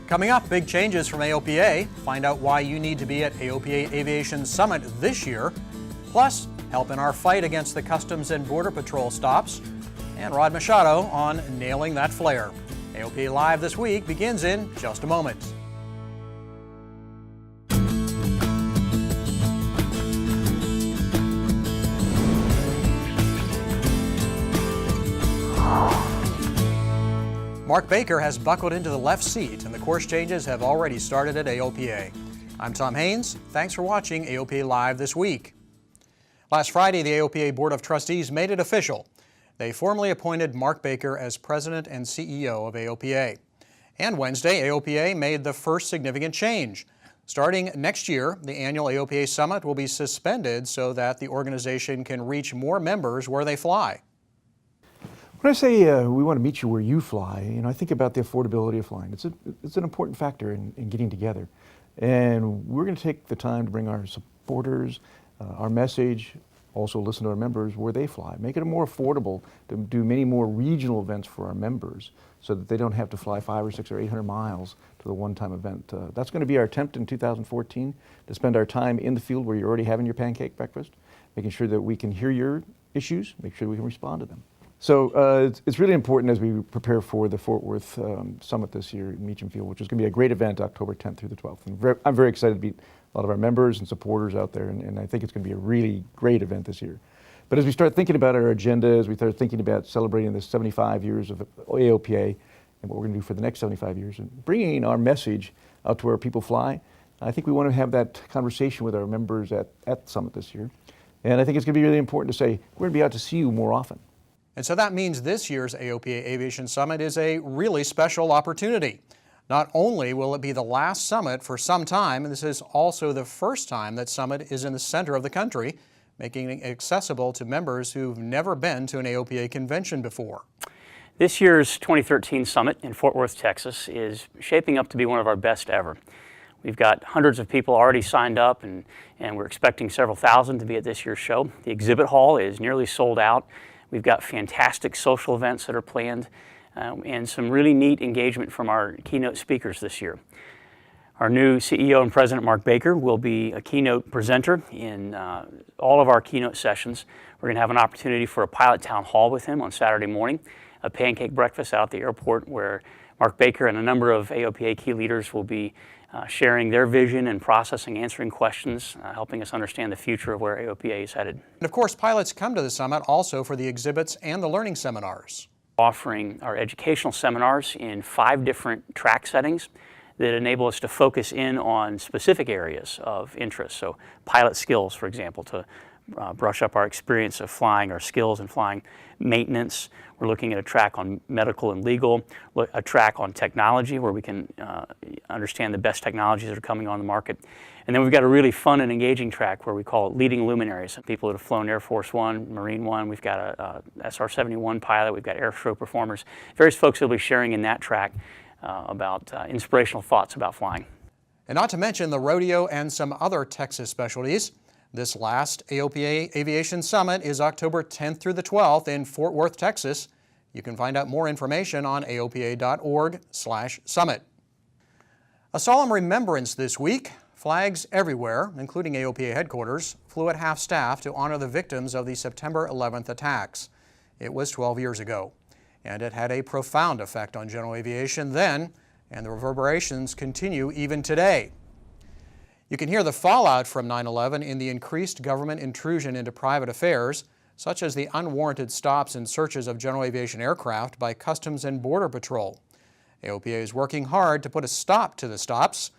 Coming up, big changes from AOPA. Find out why you need to be at AOPA Aviation Summit this year. Plus, help in our fight against the Customs and Border Patrol stops. And Rod Machado on nailing that flare. AOPA Live this week begins in just a moment. Mark Baker has buckled into the left seat, and the course changes have already started at AOPA. I'm Tom Haynes. Thanks for watching AOPA Live this week. Last Friday, the AOPA Board of Trustees made it official. They formally appointed Mark Baker as President and CEO of AOPA. And Wednesday, AOPA made the first significant change. Starting next year, the annual AOPA Summit will be suspended so that the organization can reach more members where they fly. When I say we want to meet you where you fly, I think about the affordability of flying. It's an important factor in getting together. And we're going to take the time to bring our supporters, our message, also listen to our members where they fly. Make it more affordable to do many more regional events for our members so that they don't have to fly 500 or 600 or 800 miles to the one-time event. That's going to be our attempt in 2014, to spend our time in the field where you're already having your pancake breakfast, making sure that we can hear your issues, make sure we can respond to them. So it's really important as we prepare for the Fort Worth Summit this year in Meacham Field, which is going to be a great event October 10th through the 12th. And I'm very excited to meet a lot of our members and supporters out there, and I think it's going to be a really great event this year. But as we start thinking about our agenda, as we start thinking about celebrating the 75 years of AOPA and what we're going to do for the next 75 years, and bringing our message out to where people fly, I think we want to have that conversation with our members at the Summit this year. And I think it's going to be really important to say, we're going to be out to see you more often. And so that means this year's AOPA Aviation Summit is a really special opportunity. Not only will it be the last summit for some time, and this is also the first time that Summit is in the center of the country, making it accessible to members who've never been to an AOPA convention before. This year's 2013 Summit in Fort Worth, Texas is shaping up to be one of our best ever. We've got hundreds of people already signed up, and we're expecting several thousand to be at this year's show. The exhibit hall is nearly sold out. We've got fantastic social events that are planned and some really neat engagement from our keynote speakers this year. Our new CEO and President, Mark Baker, will be a keynote presenter in all of our keynote sessions. We're going to have an opportunity for a pilot town hall with him on Saturday morning, a pancake breakfast out at the airport where Mark Baker and a number of AOPA key leaders will be sharing their vision and processing, answering questions, helping us understand the future of where AOPA is headed. And of course, pilots come to the summit also for the exhibits and the learning seminars. Offering our educational seminars in 5 different track settings that enable us to focus in on specific areas of interest. So pilot skills, for example, to brush up our experience of flying, our skills in flying. Maintenance, we're looking at a track on medical and legal, a track on technology where we can understand the best technologies that are coming on the market. And then we've got a really fun and engaging track where we call it Leading Luminaries. People that have flown Air Force One, Marine One, we've got a SR-71 pilot, we've got air show performers, various folks will be sharing in that track about inspirational thoughts about flying. And not to mention the rodeo and some other Texas specialties. This last AOPA Aviation Summit is October 10th through the 12th in Fort Worth, Texas. You can find out more information on aopa.org/summit. A solemn remembrance this week. Flags everywhere, including AOPA headquarters, flew at half-staff to honor the victims of the September 11th attacks. It was 12 years ago, and it had a profound effect on general aviation then, and the reverberations continue even today. You can hear the fallout from 9/11 in the increased government intrusion into private affairs, such as the unwarranted stops and searches of general aviation aircraft by Customs and Border Patrol. AOPA is working hard to put a stop to the stops,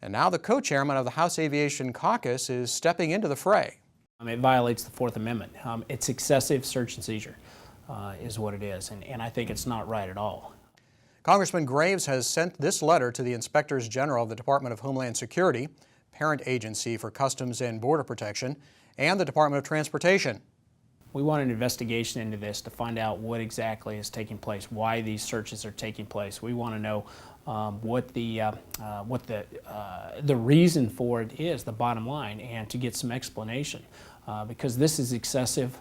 and now the co-chairman of the House Aviation Caucus is stepping into the fray. It violates the Fourth Amendment. It's excessive search and seizure is what it is, and I think it's not right at all. Congressman Graves has sent this letter to the Inspectors General of the Department of Homeland Security, parent agency for Customs and Border Protection, and the Department of Transportation. We want an investigation into this to find out what exactly is taking place, why these searches are taking place. We want to know what the reason for it is, the bottom line, and to get some explanation because this is excessive.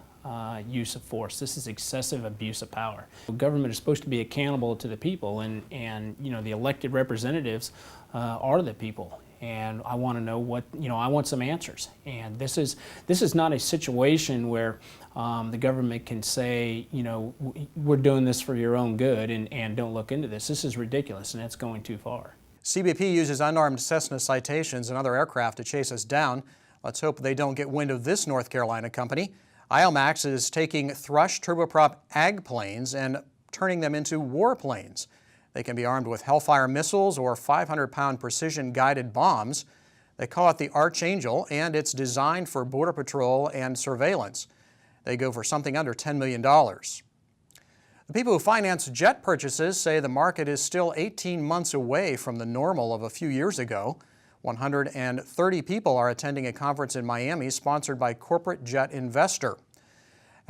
use of force. This is excessive abuse of power. Government is supposed to be accountable to the people, and you know, the elected representatives are the people. And I want to know what, you know, I want some answers. And this is not a situation where the government can say, you know, we're doing this for your own good and don't look into this. This is ridiculous, and it's going too far. CBP uses unarmed Cessna Citations and other aircraft to chase us down. Let's hope they don't get wind of this North Carolina company. ILMAX is taking Thrush turboprop ag planes and turning them into warplanes. They can be armed with Hellfire missiles or 500-pound precision-guided bombs. They call it the Archangel, and it's designed for border patrol and surveillance. They go for something under $10 million. The people who finance jet purchases say the market is still 18 months away from the normal of a few years ago. 130 people are attending a conference in Miami sponsored by Corporate Jet Investor.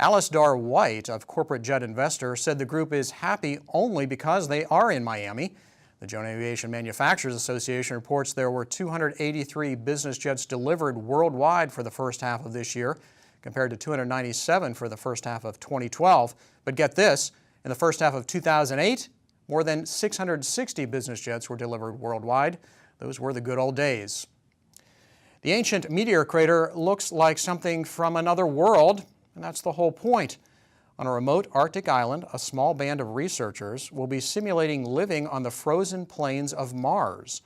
Alice Dar White of Corporate Jet Investor said the group is happy only because they are in Miami. The Joint Aviation Manufacturers Association reports there were 283 business jets delivered worldwide for the first half of this year, compared to 297 for the first half of 2012. But get this, in the first half of 2008, more than 660 business jets were delivered worldwide. Those were the good old days. The ancient meteor crater looks like something from another world, and that's the whole point. On a remote Arctic island, a small band of researchers will be simulating living on the frozen plains of Mars.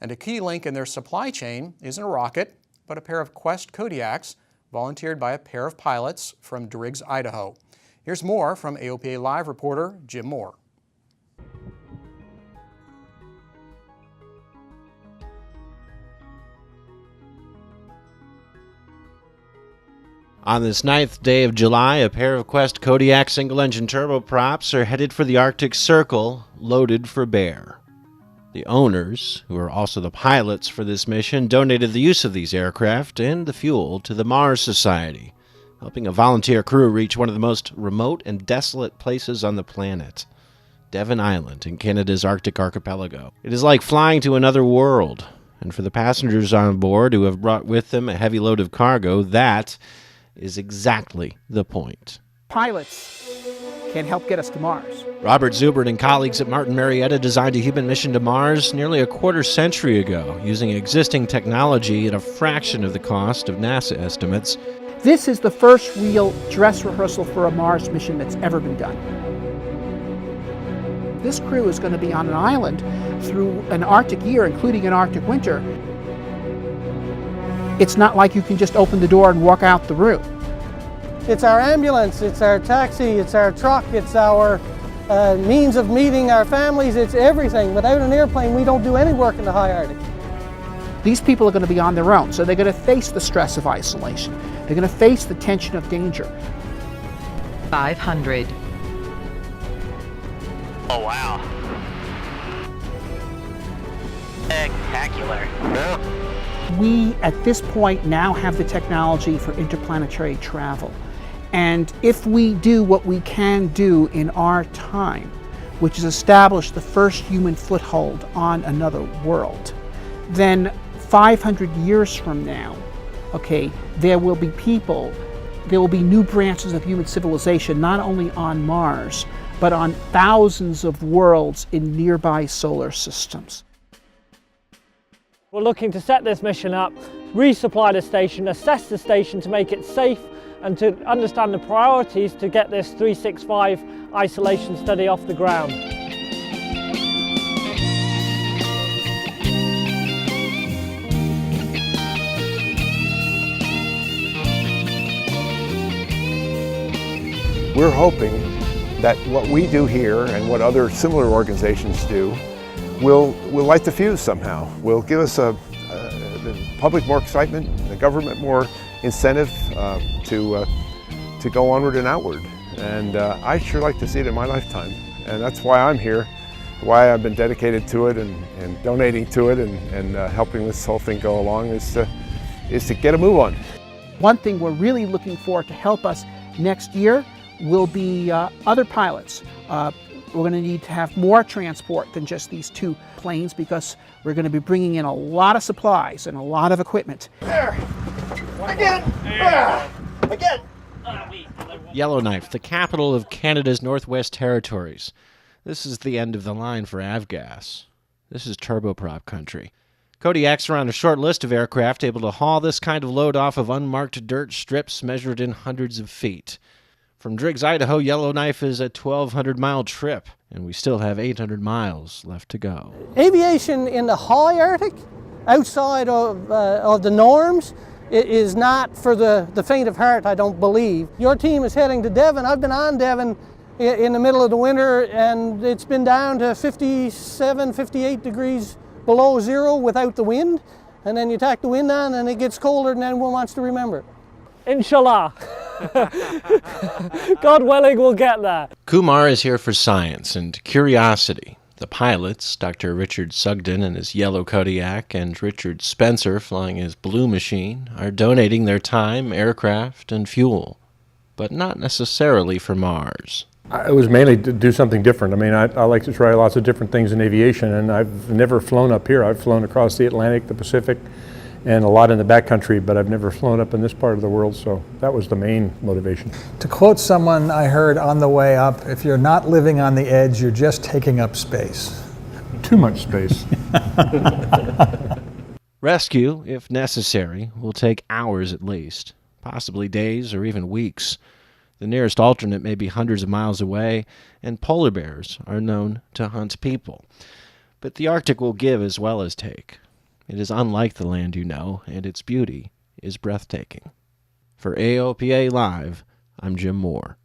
And a key link in their supply chain isn't a rocket, but a pair of Quest Kodiaks, volunteered by a pair of pilots from Driggs, Idaho. Here's more from AOPA Live reporter Jim Moore. On this 9th day of July, a pair of Quest Kodiak single-engine turboprops are headed for the Arctic Circle, loaded for bear. The owners, who are also the pilots for this mission, donated the use of these aircraft and the fuel to the Mars Society, helping a volunteer crew reach one of the most remote and desolate places on the planet, Devon Island in Canada's Arctic archipelago. It is like flying to another world, and for the passengers on board who have brought with them a heavy load of cargo, that is exactly the point. Pilots can help get us to Mars. Robert Zubert and colleagues at Martin Marietta designed a human mission to Mars nearly a quarter-century ago, using existing technology at a fraction of the cost of NASA estimates. This is the first real dress rehearsal for a Mars mission that's ever been done. This crew is going to be on an island through an Arctic year, including an Arctic winter. It's not like you can just open the door and walk out the room. It's our ambulance, it's our taxi, it's our truck, it's our means of meeting our families, it's everything. Without an airplane, we don't do any work in the high Arctic. These people are going to be on their own, so they're going to face the stress of isolation. They're going to face the tension of danger. 500. Oh, wow. Spectacular. We, at this point, now have the technology for interplanetary travel. And if we do what we can do in our time, which is establish the first human foothold on another world, then 500 years from now, okay, there will be people, there will be new branches of human civilization, not only on Mars, but on thousands of worlds in nearby solar systems. We're looking to set this mission up, resupply the station, assess the station to make it safe, and to understand the priorities to get this 365 isolation study off the ground. We're hoping that what we do here and what other similar organizations do will light the fuse somehow. Will give us the public more excitement, the government more incentive to go onward and outward. And I'd sure like to see it in my lifetime. And that's why I'm here, why I've been dedicated to it and donating to it and helping this whole thing go along is to get a move on. One thing we're really looking for to help us next year will be other pilots. We're going to need to have more transport than just these two planes because we're going to be bringing in a lot of supplies and a lot of equipment. There! Again! There! Again! Yellowknife, the capital of Canada's Northwest Territories. This is the end of the line for avgas. This is turboprop country. Kodiaks are on a short list of aircraft able to haul this kind of load off of unmarked dirt strips measured in hundreds of feet. From Driggs, Idaho, Yellowknife is a 1,200-mile trip, and we still have 800 miles left to go. Aviation in the high Arctic, outside of the norms, is not for the faint of heart, I don't believe. Your team is heading to Devon. I've been on Devon in the middle of the winter, and it's been down to 57, 58 degrees below zero without the wind. And then you tack the wind on, and it gets colder than anyone wants to remember. Inshallah. God willing, we'll get there. Kumar is here for science and curiosity. The pilots, Dr. Richard Sugden and his yellow Kodiak, and Richard Spencer flying his blue machine, are donating their time, aircraft, and fuel, but not necessarily for Mars. It was mainly to do something different. I mean, I like to try lots of different things in aviation, and I've never flown up here. I've flown across the Atlantic, the Pacific, and a lot in the backcountry, but I've never flown up in this part of the world, so that was the main motivation. To quote someone I heard on the way up, if you're not living on the edge, you're just taking up space. Too much space. Rescue, if necessary, will take hours at least, possibly days or even weeks. The nearest alternate may be hundreds of miles away, and polar bears are known to hunt people. But the Arctic will give as well as take. It is unlike the land you know, and its beauty is breathtaking. For AOPA Live, I'm Jim Moore.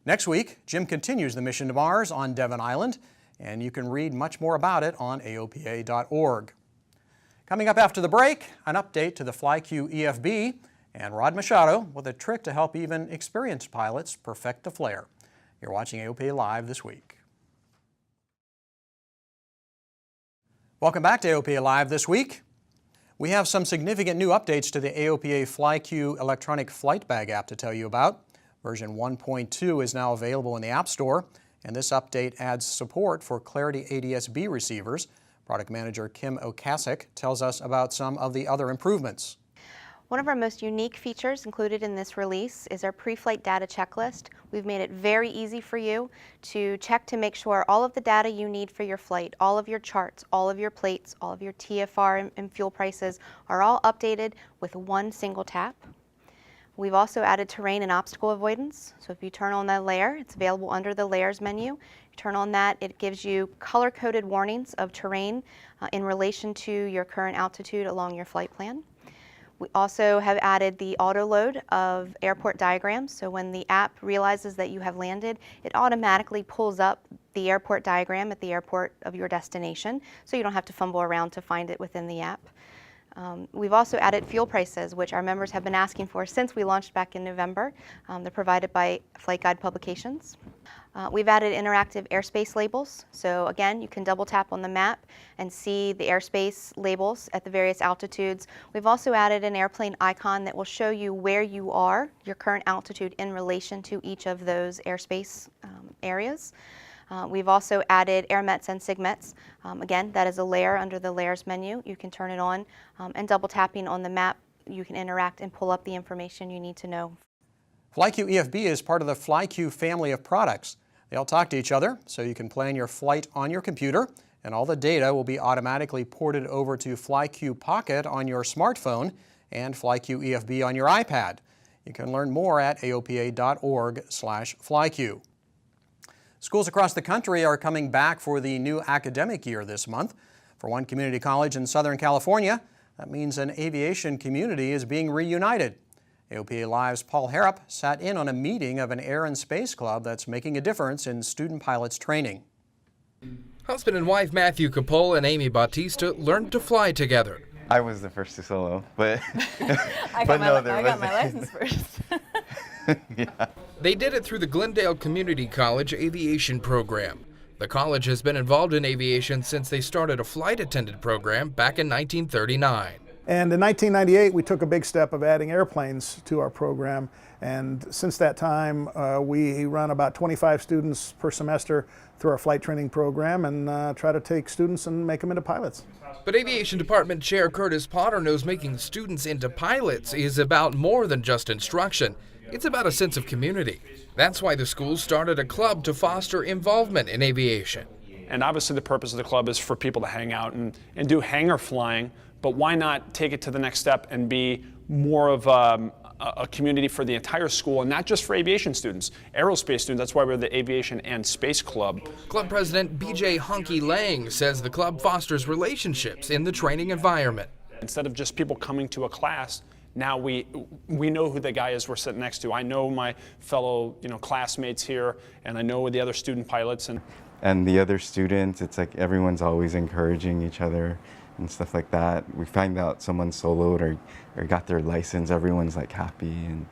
Next week, Jim continues the mission to Mars on Devon Island, and you can read much more about it on AOPA.org. Coming up after the break, an update to the FlyQ EFB, and Rod Machado with a trick to help even experienced pilots perfect the flare. You're watching AOPA Live this week. Welcome back to AOPA Live this week. We have some significant new updates to the AOPA FlyQ electronic flight bag app to tell you about. Version 1.2 is now available in the App Store, and this update adds support for Clarity ADS-B receivers. Product Manager Kim Okasik tells us about some of the other improvements. One of our most unique features included in this release is our pre-flight data checklist. We've made it very easy for you to check to make sure all of the data you need for your flight, all of your charts, all of your plates, all of your TFR and fuel prices are all updated with one single tap. We've also added terrain and obstacle avoidance. So if you turn on that layer, it's available under the layers menu. You turn on that, it gives you color-coded warnings of terrain in relation to your current altitude along your flight plan. We also have added the auto load of airport diagrams. So when the app realizes that you have landed, it automatically pulls up the airport diagram at the airport of your destination, so you don't have to fumble around to find it within the app. We've also added fuel prices, which our members have been asking for since we launched back in November. They're provided by Flight Guide Publications. We've added interactive airspace labels. So again, you can double tap on the map and see the airspace labels at the various altitudes. We've also added an airplane icon that will show you where you are, your current altitude in relation to each of those airspace areas. We've also added airmets and sigmets. Again, that is a layer under the layers menu. You can turn it on, and double tapping on the map, you can interact and pull up the information you need to know. FlyQ EFB is part of the FlyQ family of products. They all talk to each other, so you can plan your flight on your computer, and all the data will be automatically ported over to FlyQ Pocket on your smartphone and FlyQ EFB on your iPad. You can learn more at aopa.org/FlyQ. Schools across the country are coming back for the new academic year this month. For one community college in Southern California, that means an aviation community is being reunited. AOPA Live's Paul Harrop sat in on a meeting of an air and space club that's making a difference in student pilots training. Husband and wife Matthew Capole and Amy Bautista learned to fly together. I was the first to solo, but I got my license first. Yeah. They did it through the Glendale Community College Aviation Program. The college has been involved in aviation since they started a flight attendant program back in 1939. And in 1998, we took a big step of adding airplanes to our program. And since that time, we run about 25 students per semester through our flight training program and try to take students and make them into pilots. But Aviation Department Chair Curtis Potter knows making students into pilots is about more than just instruction. It's about a sense of community. That's why the school started a club to foster involvement in aviation. And obviously the purpose of the club is for people to hang out and do hangar flying, but why not take it to the next step and be more of a community for the entire school, and not just for aviation students, aerospace students. That's why we're the Aviation and Space Club. Club President BJ Hunky Lang says the club fosters relationships in the training environment. Instead of just people coming to a class, now we know who the guy is we're sitting next to. I know my fellow classmates here, and I know the other student pilots. And the other students, it's like everyone's always encouraging each other and stuff like that. We find out someone soloed or got their license, everyone's like happy and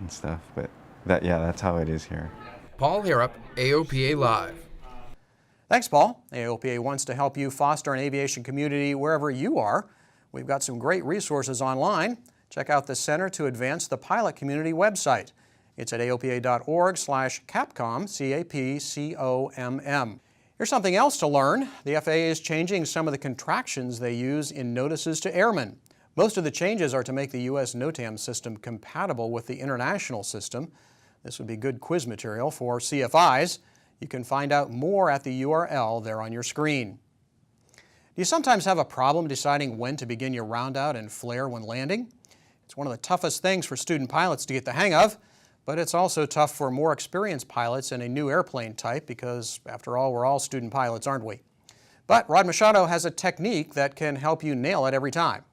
stuff. But that's how it is here. Paul Harrop, AOPA Live. Thanks, Paul. AOPA wants to help you foster an aviation community wherever you are. We've got some great resources online. Check out the Center to Advance the Pilot Community website. It's at aopa.org/CAPCOM, CAPCOMM. Here's something else to learn. The FAA is changing some of the contractions they use in notices to airmen. Most of the changes are to make the U.S. NOTAM system compatible with the international system. This would be good quiz material for CFIs. You can find out more at the URL there on your screen. Do you sometimes have a problem deciding when to begin your round out and flare when landing? It's one of the toughest things for student pilots to get the hang of, but it's also tough for more experienced pilots in a new airplane type because, after all, we're all student pilots, aren't we? But Rod Machado has a technique that can help you nail it every time.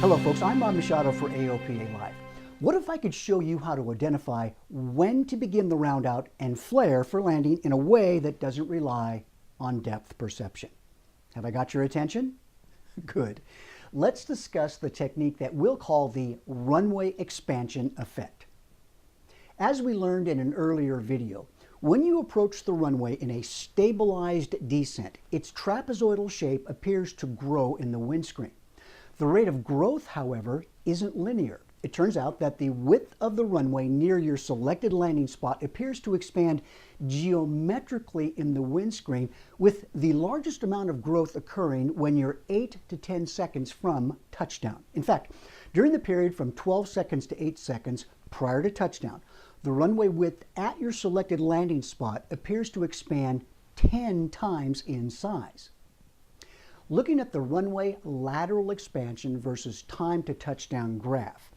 Hello folks, I'm Rod Machado for AOPA Live. What if I could show you how to identify when to begin the round out and flare for landing in a way that doesn't rely on depth perception? Have I got your attention? Good. Let's discuss the technique that we'll call the runway expansion effect. As we learned in an earlier video, when you approach the runway in a stabilized descent, its trapezoidal shape appears to grow in the windscreen. The rate of growth, however, isn't linear. It turns out that the width of the runway near your selected landing spot appears to expand geometrically in the windscreen, with the largest amount of growth occurring when you're 8 to 10 seconds from touchdown. In fact, during the period from 12 seconds to 8 seconds prior to touchdown, the runway width at your selected landing spot appears to expand 10 times in size. Looking at the runway lateral expansion versus time to touchdown graph,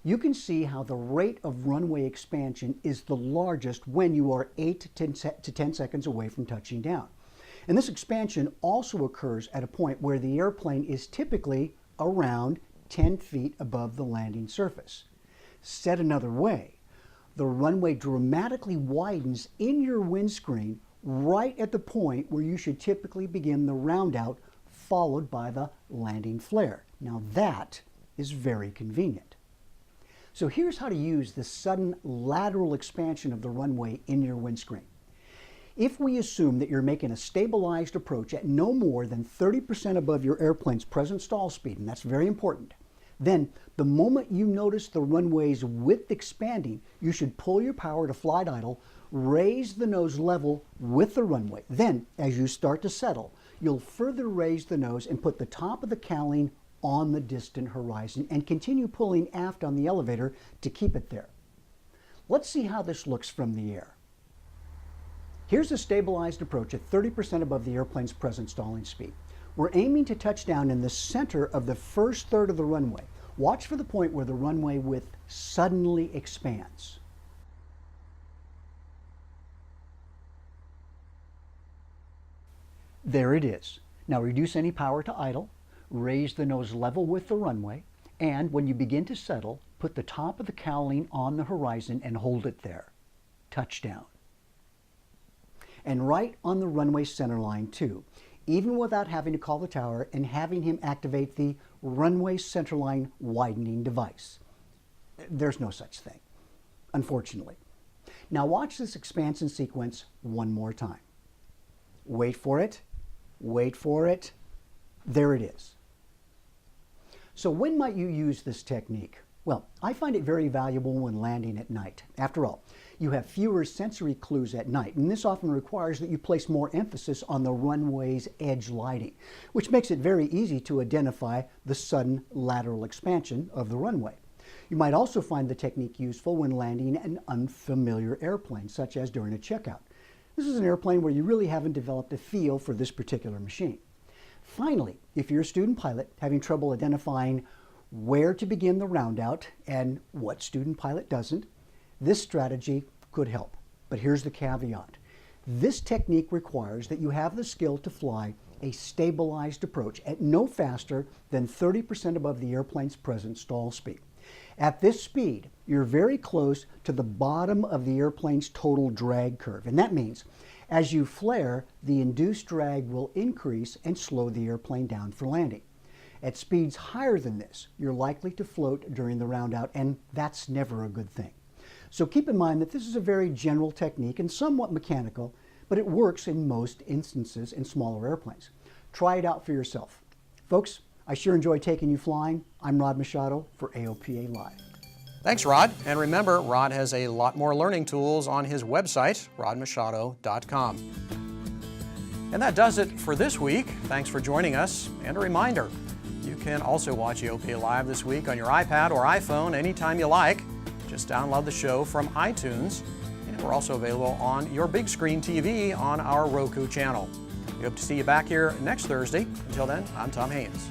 you can see how the rate of runway expansion is the largest when you are 8 to 10 seconds away from touching down. And this expansion also occurs at a point where the airplane is typically around 10 feet above the landing surface. Said another way, the runway dramatically widens in your windscreen right at the point where you should typically begin the round out, followed by the landing flare. Now that is very convenient. So here's how to use the sudden lateral expansion of the runway in your windscreen. If we assume that you're making a stabilized approach at no more than 30% above your airplane's present stall speed, and that's very important, then the moment you notice the runway's width expanding, you should pull your power to flight idle, raise the nose level with the runway. Then, as you start to settle, you'll further raise the nose and put the top of the cowling on the distant horizon and continue pulling aft on the elevator to keep it there. Let's see how this looks from the air. Here's a stabilized approach at 30% above the airplane's present stalling speed. We're aiming to touch down in the center of the first third of the runway. Watch for the point where the runway width suddenly expands. There it is. Now reduce any power to idle, raise the nose level with the runway, and when you begin to settle, put the top of the cowling on the horizon and hold it there. Touchdown. And right on the runway center line too, even without having to call the tower and having him activate the runway centerline widening device. There's no such thing, unfortunately. Now watch this expansion sequence one more time. Wait for it, wait for it. There it is. So when might you use this technique? Well, I find it very valuable when landing at night. After all, You have fewer sensory clues at night, and this often requires that you place more emphasis on the runway's edge lighting, which makes it very easy to identify the sudden lateral expansion of the runway. You might also find the technique useful when landing an unfamiliar airplane, such as during a checkout. This is an airplane where you really haven't developed a feel for this particular machine. Finally, if you're a student pilot having trouble identifying where to begin the roundout and what student pilot doesn't, this strategy could help. But here's the caveat. This technique requires that you have the skill to fly a stabilized approach at no faster than 30% above the airplane's present stall speed. At this speed, you're very close to the bottom of the airplane's total drag curve, and that means as you flare, the induced drag will increase and slow the airplane down for landing. At speeds higher than this, you're likely to float during the roundout, and that's never a good thing. So keep in mind that this is a very general technique and somewhat mechanical, but it works in most instances in smaller airplanes. Try it out for yourself. Folks, I sure enjoy taking you flying. I'm Rod Machado for AOPA Live. Thanks, Rod. And remember, Rod has a lot more learning tools on his website, rodmachado.com. And that does it for this week. Thanks for joining us. And a reminder, you can also watch AOPA Live this week on your iPad or iPhone anytime you like. Just download the show from iTunes. And we're also available on your big screen TV on our Roku channel. We hope to see you back here next Thursday. Until then, I'm Tom Haynes.